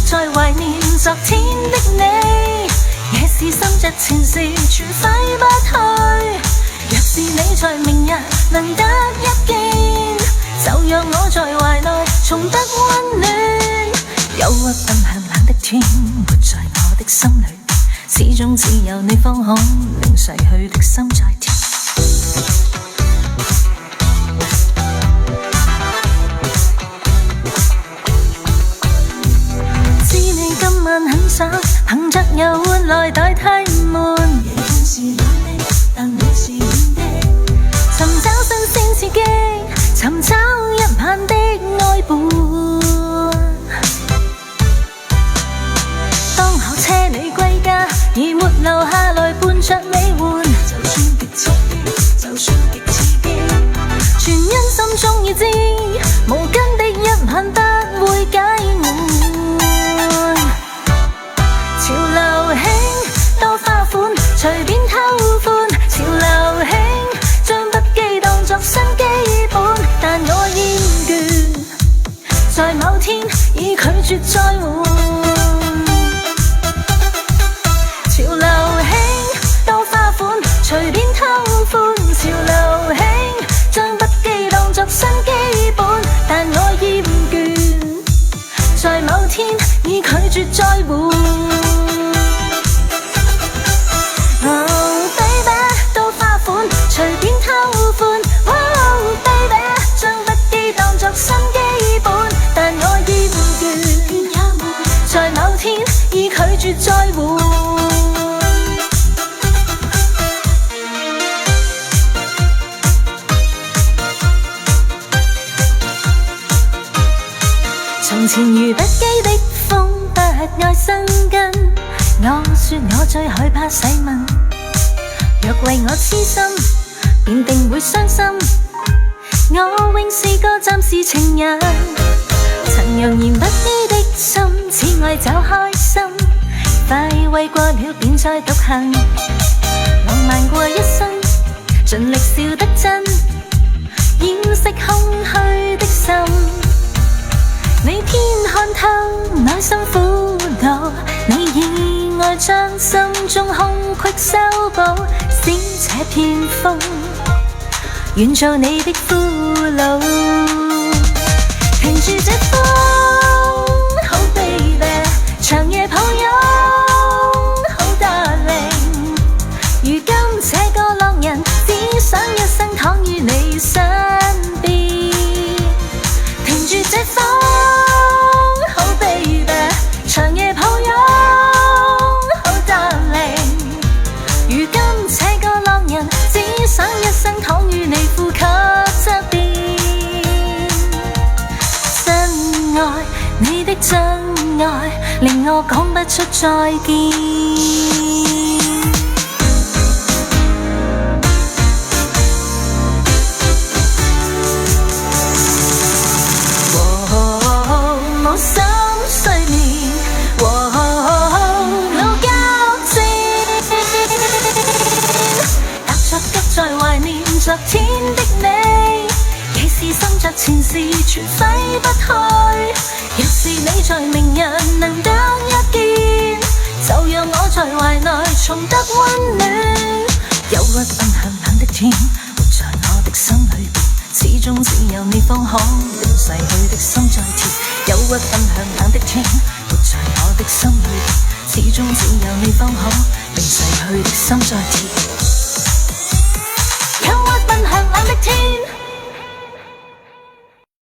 在懷念昨天的你，夜是心着前事全揮不去。若是你在明日能得一見，就讓我在懷內重得溫暖。憂鬱奔向冷的天，活在我的心裏，始終只有你方可令逝去的心再甜。很想憑着遊玩來代替悶，夜半是冷的，但你是暖的。尋找新鮮刺激，尋找一晚的愛伴。當我車你歸家，而沒留下來伴着你玩，就算極刺激，就算極刺激，全因心中已知，無根的一晚不會解悶。潮流興多花款，隨便偷歡。潮流興將筆記當作新基本，但我厭倦，在某天已拒絕再換。潮流興多花款，隨便偷歡。潮流興將筆記當作新基本，但我厭倦，在某天已拒絕再換。新基本，但我厭倦，在某天已拒絕再換。從前如不羈的風，不愛生根。我說我最害怕洗問，若為我痴心，便定會傷心。我永是個暫時情人，曾揚言不羈的心，只愛找開心，快慰過了便再獨行，浪漫過一生，盡力笑得真，掩飾空虛的心。你偏看透內心苦惱，你以愛將心中空隙修補，使這片風願做你的俘虜。停住這風，好 baby， 長夜抱擁，好 darling。如今這個浪人，只想一生躺於你身邊。停住這風，好 baby， 長夜抱擁，好 darling。如今這個浪人，只想一生躺於你呼吸側邊。真愛，你的真愛，令我講不出再見。無心睡眠，腦交戰，踏着急在懷念昨天的你，既是心着前事全揮不去。若是你在明日能得一見，就讓我在懷內重得溫暖。憂鬱奔向冷的天，活在我的心裏邊，始終只有你方可令逝去的心再甜。憂鬱奔向冷的天，活在我的心裏邊，始終只有你方可令逝去的心再甜。